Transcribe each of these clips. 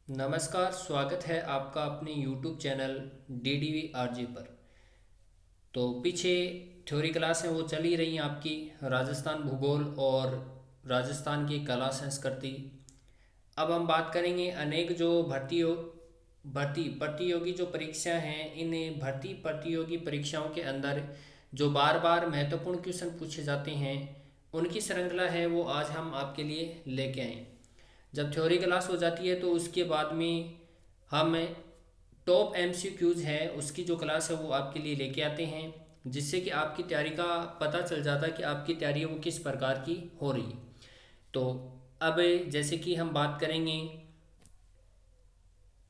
नमस्कार, स्वागत है आपका अपने YouTube चैनल DDV RJ पर। तो पीछे थ्योरी क्लास हैं वो चल ही रही हैं आपकी, राजस्थान भूगोल और राजस्थान की कला संस्कृति। अब हम बात करेंगे अनेक जो भर्ती प्रतियोगी जो परीक्षा हैं, इन भर्ती प्रतियोगी परीक्षाओं के अंदर जो बार बार महत्वपूर्ण क्वेश्चन पूछे जाते हैं, उनकी श्रृंखला है वो आज हम आपके लिए लेके आए। जब थ्योरी क्लास हो जाती है तो उसके बाद में हम टॉप MCQs है उसकी जो क्लास है वो आपके लिए लेके आते हैं, जिससे कि आपकी तैयारी का पता चल जाता है कि आपकी तैयारी है वो किस प्रकार की हो रही है। तो अब जैसे कि हम बात करेंगे,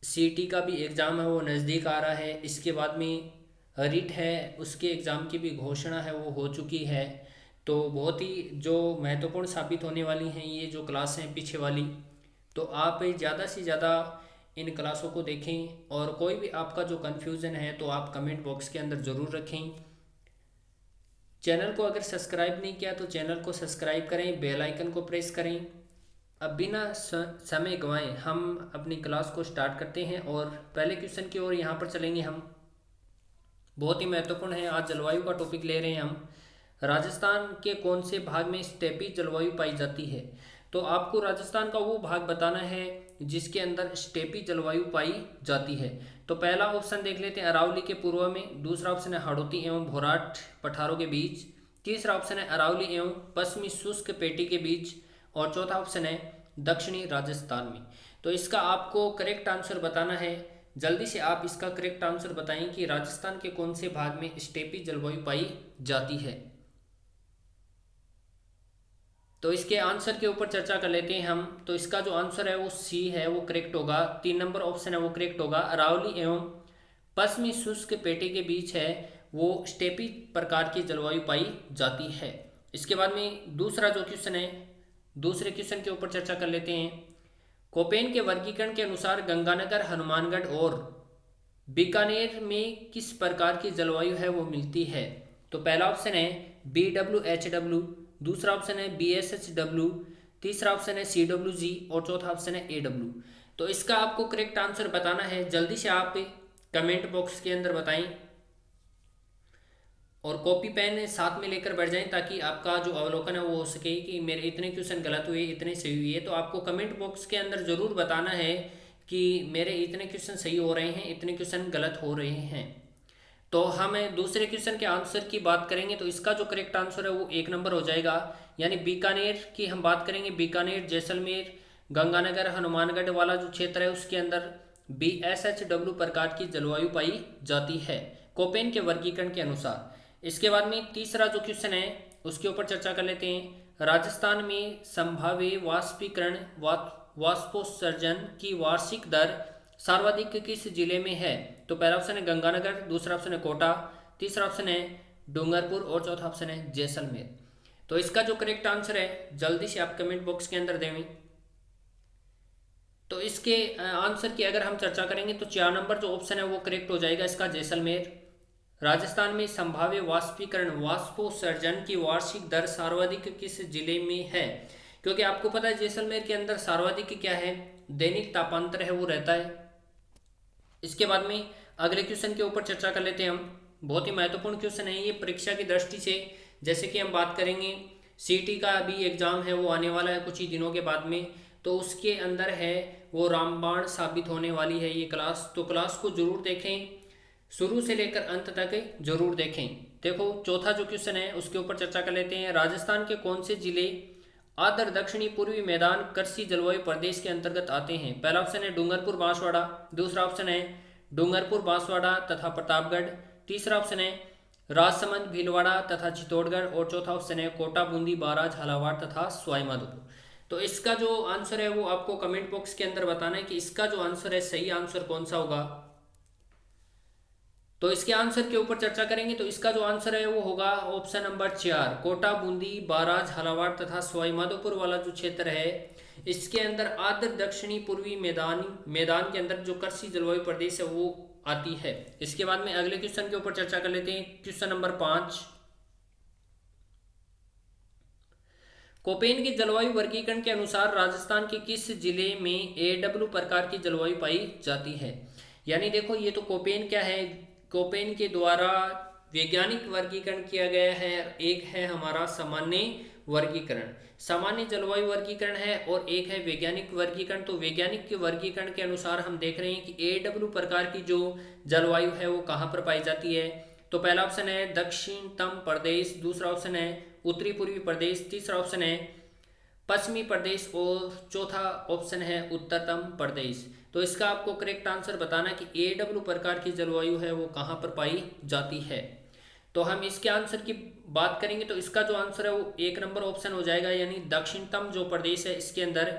CT का भी एग्ज़ाम है वो नज़दीक आ रहा है। इसके बाद में रिट है, उसके एग्ज़ाम की भी घोषणा है वो हो चुकी है। तो बहुत ही जो महत्वपूर्ण साबित होने वाली हैं ये जो क्लास हैं पीछे वाली। तो आप ज़्यादा से ज़्यादा इन क्लासों को देखें, और कोई भी आपका जो कन्फ्यूज़न है तो आप कमेंट बॉक्स के अंदर ज़रूर रखें। चैनल को अगर सब्सक्राइब नहीं किया तो चैनल को सब्सक्राइब करें, बेल आइकन को प्रेस करें। अब बिना समय गंवाए हम अपनी क्लास को स्टार्ट करते हैं और पहले क्वेश्चन की ओर यहाँ पर चलेंगे हम। बहुत ही महत्वपूर्ण है, आज जलवायु का टॉपिक ले रहे हैं हम। राजस्थान के कौन से भाग में स्टेपी जलवायु पाई जाती है? तो आपको राजस्थान का वो भाग बताना है जिसके अंदर स्टेपी जलवायु पाई जाती है। तो पहला ऑप्शन देख लेते हैं, अरावली के पूर्व में। दूसरा ऑप्शन है हाड़ौती एवं भोराट पठारों के बीच। तीसरा ऑप्शन है अरावली एवं पश्चिमी शुष्क पेटी के बीच। और चौथा ऑप्शन है दक्षिणी राजस्थान में। तो इसका आपको करेक्ट आंसर बताना है। जल्दी से आप इसका करेक्ट आंसर बताएं कि राजस्थान के कौन से भाग में स्टेपी जलवायु पाई जाती है। तो इसके आंसर के ऊपर चर्चा कर लेते हैं हम। तो इसका जो आंसर है वो सी है, वो करेक्ट होगा। 3 नंबर ऑप्शन है वो करेक्ट होगा। अरावली एवं पश्चिमी शुष्क पेटे के बीच है वो स्टेपी प्रकार की जलवायु पाई जाती है। इसके बाद में दूसरा जो क्वेश्चन है, दूसरे क्वेश्चन के ऊपर चर्चा कर लेते हैं। कोपेन के वर्गीकरण के अनुसार गंगानगर, हनुमानगढ़ और बीकानेर में किस प्रकार की जलवायु है वो मिलती है? तो पहला ऑप्शन है BWHW, दूसरा ऑप्शन है BSHW, तीसरा ऑप्शन है CWG और चौथा ऑप्शन है AW। तो इसका आपको करेक्ट आंसर बताना है। जल्दी से आप कमेंट बॉक्स के अंदर बताएं और कॉपी पेन साथ में लेकर बैठ जाएं ताकि आपका जो अवलोकन है वो हो सके कि मेरे इतने क्वेश्चन गलत हुए, इतने सही हुए। तो आपको कमेंट बॉक्स के अंदर ज़रूर बताना है कि मेरे इतने क्वेश्चन सही हो रहे हैं, इतने क्वेश्चन गलत हो रहे हैं। तो हम दूसरे क्वेश्चन के आंसर की बात करेंगे तो इसका जो करेक्ट आंसर है वो 1 नंबर हो जाएगा। यानी बीकानेर की हम बात करेंगे, बीकानेर, जैसलमेर, गंगानगर, हनुमानगढ़ वाला जो क्षेत्र है उसके अंदर BSHW प्रकार की जलवायु पाई जाती है कोपेन के वर्गीकरण के अनुसार। इसके बाद में तीसरा जो क्वेश्चन है उसके ऊपर चर्चा कर लेते हैं। राजस्थान में संभाव्य वाष्पीकरण वाष्पोत्सर्जन की वार्षिक दर सर्वाधिक किस जिले में है? तो पहला ऑप्शन है गंगानगर, दूसरा ऑप्शन है कोटा, तीसरा ऑप्शन है डूंगरपुर और चौथा ऑप्शन है जैसलमेर। तो इसका जो करेक्ट आंसर है जल्दी से आप कमेंट बॉक्स के अंदर देवें। तो इसके आंसर की अगर हम चर्चा करेंगे तो 4 नंबर जो ऑप्शन है वो करेक्ट हो जाएगा इसका, जैसलमेर। राजस्थान में संभाव्य वाष्पीकरण वाष्पोत्सर्जन की वार्षिक दर सर्वाधिक किस जिले में है? क्योंकि आपको पता है जैसलमेर के अंदर सर्वाधिक क्या है, दैनिक तापांतर है वो रहता है। इसके बाद में अगले क्वेश्चन के ऊपर चर्चा कर लेते हैं हम। बहुत ही महत्वपूर्ण क्वेश्चन है ये परीक्षा की दृष्टि से। जैसे कि हम बात करेंगे, CT का अभी एग्जाम है वो आने वाला है कुछ ही दिनों के बाद में। तो उसके अंदर है वो रामबाण साबित होने वाली है ये क्लास। तो क्लास को जरूर देखें, शुरू से लेकर अंत तक जरूर देखें। देखो चौथा जो क्वेश्चन है उसके ऊपर चर्चा कर लेते हैं। राजस्थान के कौन से जिले आदर दक्षिणी पूर्वी मैदान कृषि जलवायु प्रदेश के अंतर्गत आते हैं? पहला ऑप्शन है डूंगरपुर बांसवाड़ा, दूसरा ऑप्शन है डूंगरपुर बांसवाड़ा तथा प्रतापगढ़, तीसरा ऑप्शन है राजसमंद भीलवाड़ा तथा चित्तौड़गढ़ और चौथा ऑप्शन है कोटा बूंदी बाराज झालावाड़ तथा सवाईमाधोपुर। तो इसका जो आंसर है वो आपको कमेंट बॉक्स के अंदर बताना है कि इसका जो आंसर है सही आंसर कौन सा होगा। तो इसके आंसर के ऊपर चर्चा करेंगे तो इसका जो आंसर है वो होगा ऑप्शन नंबर 4, कोटा बूंदी बाराज झालावाड़ तथा सवाईमाधोपुर वाला जो क्षेत्र है इसके अंदर आर्द्र दक्षिणी पूर्वी मैदान के अंदर जो कृषि जलवायु प्रदेश है वो आती है। इसके बाद में अगले क्वेश्चन के ऊपर चर्चा कर लेते हैं। क्वेश्चन नंबर 5, कोपेन के जलवायु वर्गीकरण के अनुसार राजस्थान के किस जिले में AW प्रकार की जलवायु पाई जाती है। यानी देखो ये तो कोपेन क्या है, कोपेन के द्वारा वैज्ञानिक वर्गीकरण किया गया है। एक है हमारा सामान्य वर्गीकरण, सामान्य जलवायु वर्गीकरण है, और एक है वैज्ञानिक वर्गीकरण। तो वैज्ञानिक के वर्गीकरण के अनुसार हम देख रहे हैं कि AW प्रकार की जो जलवायु है वो कहाँ पर पाई जाती है। तो पहला ऑप्शन है दक्षिणतम प्रदेश, दूसरा ऑप्शन है उत्तरी पूर्वी प्रदेश, तीसरा ऑप्शन है पश्चिमी प्रदेश, और चौथा ऑप्शन है उत्तरतम प्रदेश। तो इसका आपको करेक्ट आंसर बताना कि AW प्रकार की जलवायु है वो कहाँ पर पाई जाती है। तो हम इसके आंसर की बात करेंगे तो इसका जो आंसर है वो 1 नंबर ऑप्शन हो जाएगा, यानी दक्षिणतम जो प्रदेश है इसके अंदर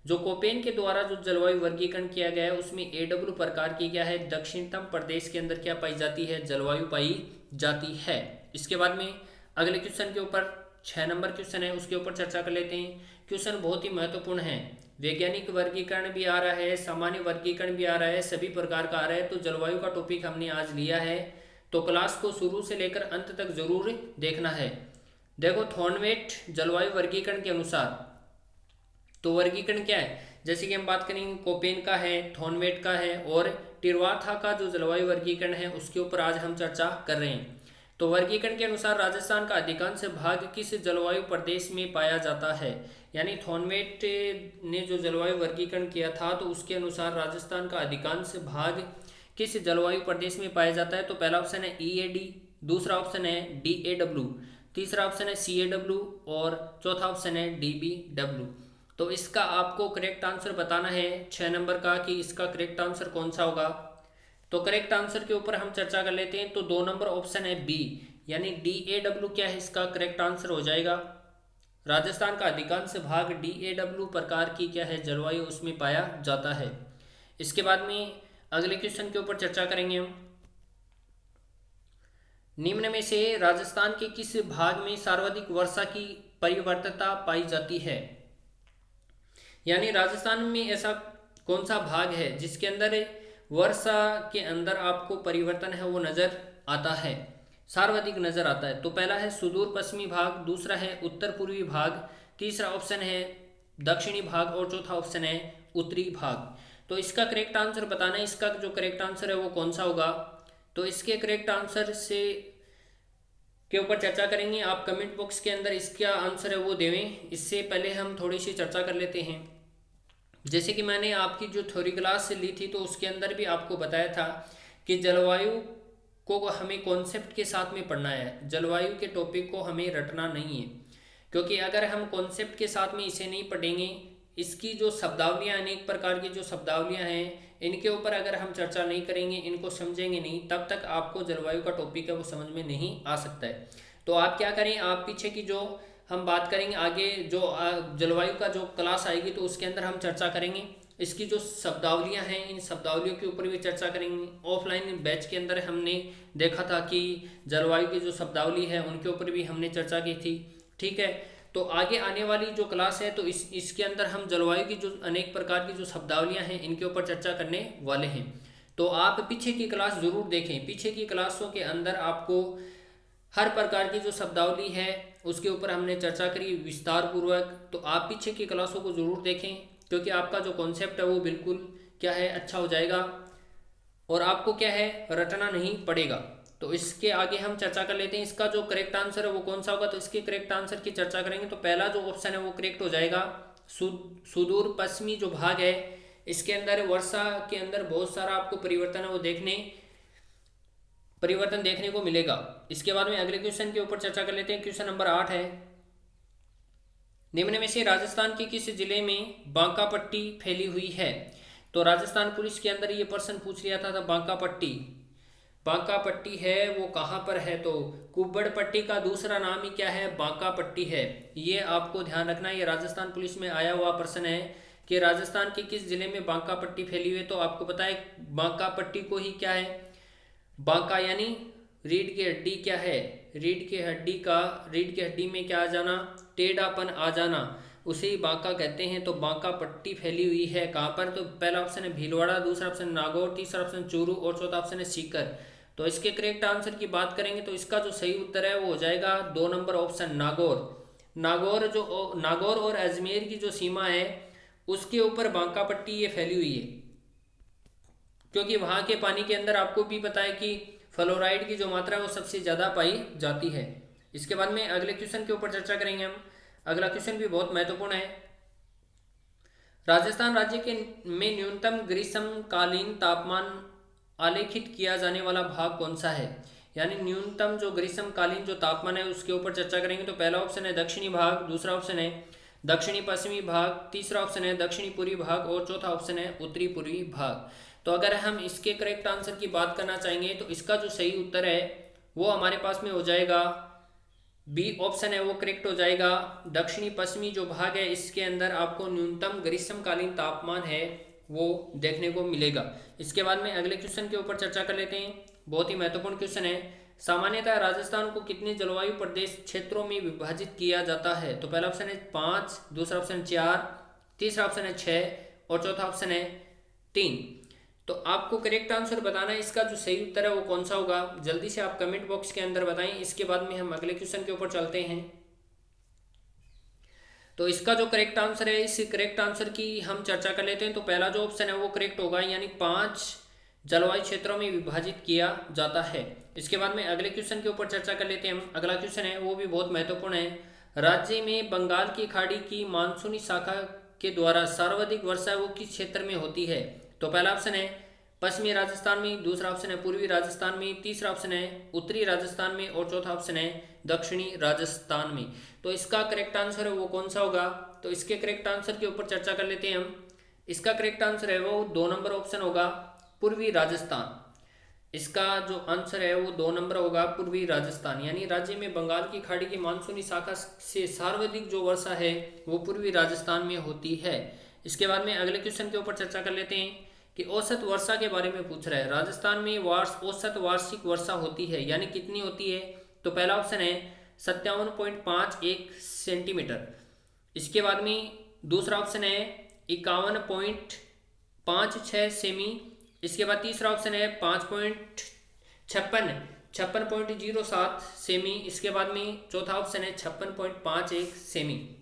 जो कोपेन के द्वारा जो जलवायु वर्गीकरण किया गया है उसमें AW प्रकार की क्या है, दक्षिणतम प्रदेश के अंदर क्या पाई जाती है, जलवायु पाई जाती है। इसके बाद में अगले क्वेश्चन के ऊपर 6 नंबर क्वेश्चन है उसके ऊपर चर्चा कर लेते हैं। क्वेश्चन बहुत ही महत्वपूर्ण है, वैज्ञानिक वर्गीकरण भी आ रहा है, सामान्य वर्गीकरण भी आ रहा है, सभी प्रकार का आ रहा है। तो जलवायु का टॉपिक हमने आज लिया है, तो क्लास को शुरू से लेकर अंत तक जरूर देखना है। देखो थॉर्नवेट जलवायु वर्गीकरण के अनुसार तो वर्गीकरण क्या है, जैसे कि हम बात करेंगे कोपेन का है, थॉर्नवेट का है, और टिरवाथा का जो जलवायु वर्गीकरण है उसके ऊपर आज हम चर्चा कर रहे हैं। तो वर्गीकरण के अनुसार राजस्थान का अधिकांश भाग किस जलवायु प्रदेश में पाया जाता है। यानी थॉर्नवेट ने जो जलवायु वर्गीकरण किया था तो उसके अनुसार राजस्थान का अधिकांश भाग किस जलवायु प्रदेश में पाया जाता है। तो पहला ऑप्शन है EAD, दूसरा ऑप्शन है DAW, तीसरा ऑप्शन है CAW, और चौथा ऑप्शन है DBW। तो इसका आपको करेक्ट आंसर बताना है 6 नंबर का कि इसका करेक्ट आंसर कौन सा होगा। तो करेक्ट आंसर के ऊपर हम चर्चा कर लेते हैं। तो 2 नंबर ऑप्शन है B, यानी DAW क्या है, इसका करेक्ट आंसर हो जाएगा। राजस्थान का अधिकांश भाग DAW प्रकार की क्या है जलवायु उसमें पाया जाता है। इसके बाद में अगले क्वेश्चन के ऊपर चर्चा करेंगे हम। निम्न में से राजस्थान के किस भाग में सर्वाधिक वर्षा की परिवर्तनता पाई जाती है। यानी राजस्थान में ऐसा कौन सा भाग है जिसके अंदर वर्षा के अंदर आपको परिवर्तन है वो नजर आता है, सर्वाधिक नजर आता है। तो पहला है सुदूर पश्चिमी भाग, दूसरा है उत्तर पूर्वी भाग, तीसरा ऑप्शन है दक्षिणी भाग, और चौथा ऑप्शन है उत्तरी भाग। तो इसका करेक्ट आंसर बताना है, इसका जो करेक्ट आंसर है वो कौन सा होगा। तो इसके करेक्ट आंसर से के ऊपर चर्चा करेंगे, आप कमेंट बॉक्स के अंदर इसका आंसर है वो देवें। इससे पहले हम थोड़ी सी चर्चा कर लेते हैं। जैसे कि मैंने आपकी जो थ्योरी क्लास ली थी तो उसके अंदर भी आपको बताया था कि जलवायु को हमें कॉन्सेप्ट के साथ में पढ़ना है, जलवायु के टॉपिक को हमें रटना नहीं है, क्योंकि अगर हम कॉन्सेप्ट के साथ में इसे नहीं पढ़ेंगे, इसकी जो शब्दावलियाँ अनेक प्रकार की जो शब्दावलियाँ हैं इनके ऊपर अगर हम चर्चा नहीं करेंगे, इनको समझेंगे नहीं, तब तक आपको जलवायु का टॉपिक है वो समझ में नहीं आ सकता है। तो आप क्या करें, आप पीछे की जो हम बात करेंगे आगे जो जलवायु का जो क्लास आएगी तो उसके अंदर हम चर्चा करेंगे, इसकी जो शब्दावलियाँ हैं इन शब्दावलियों के ऊपर भी चर्चा करेंगे। ऑफलाइन बैच के अंदर हमने देखा था कि जलवायु की जो शब्दावली है उनके ऊपर भी हमने चर्चा की थी, ठीक है। तो आगे आने वाली जो क्लास है तो इसके अंदर हम जलवायु की जो अनेक प्रकार की जो शब्दावलियां हैं इनके ऊपर चर्चा करने वाले हैं। तो आप पीछे की क्लास जरूर देखें, पीछे की क्लासों के अंदर आपको हर प्रकार की जो शब्दावली है उसके ऊपर हमने चर्चा करी विस्तार पूर्वक। तो आप पीछे की क्लासों को जरूर देखें, क्योंकि आपका जो कॉन्सेप्ट है वो बिल्कुल क्या है अच्छा हो जाएगा और आपको क्या है रटना नहीं पड़ेगा। तो इसके आगे हम चर्चा कर लेते हैं, इसका जो करेक्ट आंसर है वो कौन सा होगा। तो इसके करेक्ट आंसर की चर्चा करेंगे। तो पहला जो ऑप्शन है वो करेक्ट हो जाएगा, सुदूर पश्चिमी जो भाग है इसके अंदर वर्षा के अंदर बहुत सारा आपको परिवर्तन है वो परिवर्तन देखने को मिलेगा। इसके बाद में अगले क्वेश्चन के ऊपर चर्चा कर लेते हैं। क्वेश्चन नंबर 8 है, निम्न में से राजस्थान के किस जिले में बांका पट्टी फैली हुई है। तो राजस्थान पुलिस के अंदर ये प्रश्न पूछ लिया था बांका पट्टी है वो कहाँ पर है। तो कुब्बड़ पट्टी का दूसरा नाम ही क्या है, बांका पट्टी है। ये आपको ध्यान रखना, ये राजस्थान पुलिस में आया हुआ प्रश्न है कि राजस्थान के किस जिले में बांका पट्टी फैली हुई है। तो आपको पता है बांका पट्टी को ही क्या है, बांका यानी रीढ़ की हड्डी क्या है, रीढ़ की हड्डी में क्या आ जाना, टेढ़ापन आ जाना, उसे ही बांका कहते हैं। तो बांका पट्टी फैली हुई है कहाँ पर। तो पहला ऑप्शन है भीलवाड़ा, दूसरा ऑप्शन नागौर, तीसरा ऑप्शन चूरू और चौथा ऑप्शन है सीकर। तो इसके करेक्ट आंसर की बात करेंगे तो इसका जो सही उत्तर है वो हो जाएगा 2 नंबर ऑप्शन नागौर। नागौर और अजमेर की जो सीमा है उसके ऊपर बांका पट्टी ये फैली हुई है, क्योंकि वहाँ के पानी के अंदर आपको भी पता है कि फ्लोराइड की जो मात्रा है वो सबसे ज़्यादा पाई जाती है। इसके बाद में अगले क्वेश्चन के ऊपर चर्चा करेंगे हम। अगला क्वेश्चन भी बहुत महत्वपूर्ण है। राजस्थान राज्य के में न्यूनतम ग्रीष्मकालीन तापमान आलेखित किया जाने वाला भाग कौन सा है? यानी न्यूनतम जो ग्रीष्मकालीन जो तापमान है उसके ऊपर चर्चा करेंगे। तो पहला ऑप्शन है दक्षिणी भाग, दूसरा ऑप्शन है दक्षिणी पश्चिमी भाग, तीसरा ऑप्शन है दक्षिणी पूर्वी भाग और चौथा ऑप्शन है उत्तरी पूर्वी भाग। तो अगर हम इसके करेक्ट आंसर की बात करना चाहेंगे तो इसका जो सही उत्तर है वो हमारे पास में हो जाएगा बी ऑप्शन है वो करेक्ट हो जाएगा। दक्षिणी पश्चिमी जो भाग है इसके अंदर आपको न्यूनतम ग्रीष्मकालीन तापमान है वो देखने को मिलेगा। इसके बाद में अगले क्वेश्चन के ऊपर चर्चा कर लेते हैं। बहुत ही महत्वपूर्ण क्वेश्चन है। सामान्यतः राजस्थान को कितने जलवायु प्रदेश क्षेत्रों में विभाजित किया जाता है? तो पहला ऑप्शन है 5, दूसरा ऑप्शन 4, तीसरा ऑप्शन है 6 और चौथा ऑप्शन है 3। तो आपको करेक्ट आंसर बताना है, इसका जो सही उत्तर है वो कौन सा होगा, जल्दी से आप कमेंट बॉक्स के अंदर बताएं। इसके बाद में हम अगले क्वेश्चन के ऊपर चलते हैं। तो इसका जो करेक्ट आंसर है, इस करेक्ट आंसर की हम चर्चा कर लेते हैं। तो पहला जो ऑप्शन है वो करेक्ट होगा, यानी 5 जलवायु क्षेत्रों में विभाजित किया जाता है। इसके बाद में अगले क्वेश्चन के ऊपर चर्चा कर लेते हैं हम। अगला क्वेश्चन है वो भी बहुत महत्वपूर्ण है। राज्य में बंगाल की खाड़ी की मानसूनी शाखा के द्वारा सर्वाधिक वर्षा वो किस क्षेत्र में होती है? तो पहला ऑप्शन है पश्चिमी राजस्थान में, दूसरा ऑप्शन है पूर्वी राजस्थान में, तीसरा ऑप्शन है उत्तरी राजस्थान में और चौथा ऑप्शन है दक्षिणी राजस्थान में। तो इसका करेक्ट आंसर है वो कौन सा होगा? तो इसके करेक्ट आंसर के ऊपर चर्चा कर लेते हैं हम। इसका करेक्ट आंसर है वो 2 नंबर ऑप्शन होगा, पूर्वी राजस्थान। इसका जो आंसर है वो 2 नंबर होगा, पूर्वी राजस्थान। यानी राज्य में बंगाल की खाड़ी की मानसूनी शाखा से सर्वाधिक जो वर्षा है वो पूर्वी राजस्थान में होती है। इसके बाद में अगले क्वेश्चन के ऊपर चर्चा कर लेते हैं कि औसत वर्षा के बारे में पूछ रहा है। राजस्थान में औसत वार्षिक वर्षा होती है, यानी कितनी होती है? तो पहला ऑप्शन है 57.51 सेंटीमीटर। इसके बाद में दूसरा ऑप्शन है 51.56 सेमी। इसके बाद तीसरा ऑप्शन है 56.07 सेमी। इसके बाद में चौथा ऑप्शन है 56.51 सेमी।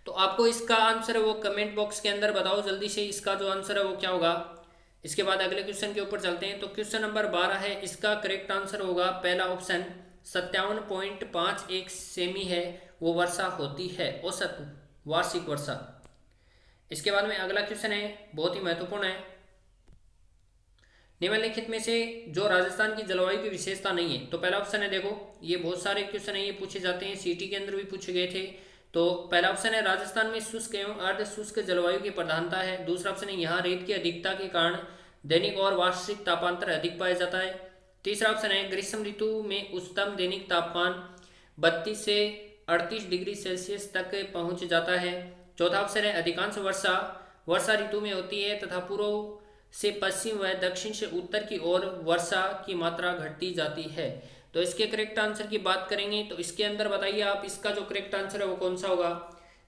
तो आपको इसका आंसर है वो कमेंट बॉक्स के अंदर बताओ जल्दी से, इसका जो आंसर है वो क्या होगा। इसके बाद अगले क्वेश्चन के ऊपर चलते हैं। तो क्वेश्चन नंबर 12 है, इसका करेक्ट आंसर होगा पहला ऑप्शन 57.51 सेमी है वो वर्षा होती है, औसत वार्षिक वर्षा। इसके बाद में अगला क्वेश्चन है बहुत ही महत्वपूर्ण है। निम्नलिखित में से जो राजस्थान की जलवायु की विशेषता नहीं है? तो पहला ऑप्शन है, देखो ये बहुत सारे क्वेश्चन है, ये पूछे जाते हैं, सीटी के अंदर भी पूछे गए थे। तो पहला ऑप्शन है राजस्थान में शुष्क एवं अर्ध शुष्क जलवायु की प्रधानता है। दूसरा ऑप्शन है यहाँ रेत की अधिकता के कारण दैनिक और वार्षिक तापांतर अधिक पाया जाता है। तीसरा ऑप्शन है ग्रीष्म ऋतु में उच्चतम दैनिक तापमान 32 से 38 डिग्री सेल्सियस तक पहुंच जाता है। चौथा ऑप्शन है अधिकांश वर्षा ऋतु में होती है तथा पूर्व से पश्चिम व दक्षिण से उत्तर की ओर वर्षा की मात्रा घटती जाती है। तो इसके करेक्ट आंसर की बात करेंगे तो इसके अंदर बताइए आप, इसका जो करेक्ट आंसर है वो कौन सा होगा।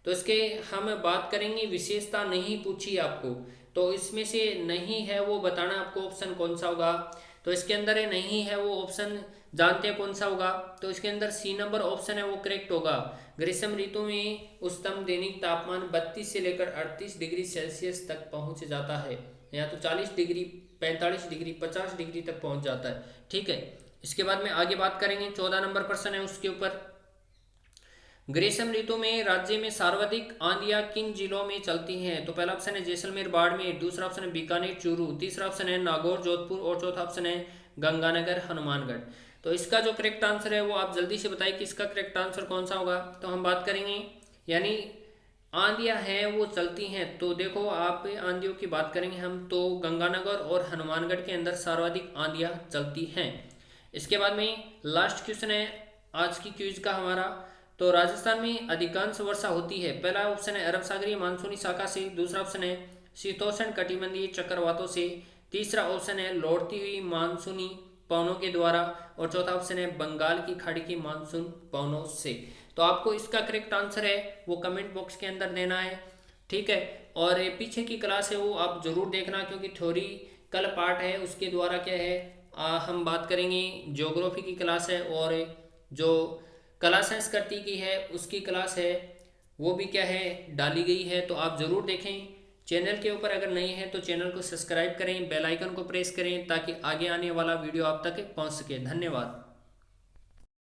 तो इसके हम बात करेंगे, विशेषता नहीं पूछी आपको, तो इसमें से नहीं है वो बताना आपको ऑप्शन कौन सा होगा। तो इसके अंदर है नहीं है वो ऑप्शन जानते हैं कौन सा होगा। तो इसके अंदर सी नंबर ऑप्शन है वो करेक्ट होगा। ग्रीष्म ऋतु में उच्चतम दैनिक तापमान 32 से लेकर 38 डिग्री सेल्सियस तक पहुंच जाता है, या तो 40 डिग्री, 45 डिग्री, 50 डिग्री तक पहुंच जाता है। ठीक है, इसके बाद में आगे बात करेंगे। 14 नंबर प्रश्न है उसके ऊपर, ग्रीष्म ऋतु में राज्य में सर्वाधिक आंधियां किन जिलों में चलती हैं? तो पहला ऑप्शन है जैसलमेर बाड़मेर, दूसरा ऑप्शन है बीकानेर चूरू, तीसरा ऑप्शन है नागौर जोधपुर और चौथा ऑप्शन है गंगानगर हनुमानगढ़। तो इसका जो करेक्ट आंसर है वो आप जल्दी से बताइए कि इसका करेक्ट आंसर कौन सा होगा। तो हम बात करेंगे, यानी आंधियां हैं वो चलती हैं, तो देखो आप आंधियों की बात करेंगे हम तो गंगानगर और हनुमानगढ़ के अंदर सर्वाधिक आंधियां चलती हैं। इसके बाद में लास्ट क्वेश्चन है आज की क्विज का हमारा। तो राजस्थान में अधिकांश वर्षा होती है, पहला ऑप्शन है अरब सागरीय मानसूनी शाखा से, दूसरा ऑप्शन है शीतोष्ण कटिबंधीय चक्रवातों से, तीसरा ऑप्शन है लौटती हुई मानसूनी पवनों के द्वारा और चौथा ऑप्शन है बंगाल की खाड़ी की मानसून पवनों से। तो आपको इसका करेक्ट आंसर है वो कमेंट बॉक्स के अंदर देना है। ठीक है, और पीछे की क्लास है वो आप जरूर देखना, क्योंकि थ्योरी कल पार्ट है उसके द्वारा क्या है हम बात करेंगे, ज्योग्राफी की क्लास है और जो कला संस्कृति की है उसकी क्लास है, वो भी क्या है डाली गई है, तो आप ज़रूर देखें। चैनल के ऊपर अगर नए हैं तो चैनल को सब्सक्राइब करें, बेल आइकन को प्रेस करें ताकि आगे आने वाला वीडियो आप तक पहुंच सके। धन्यवाद।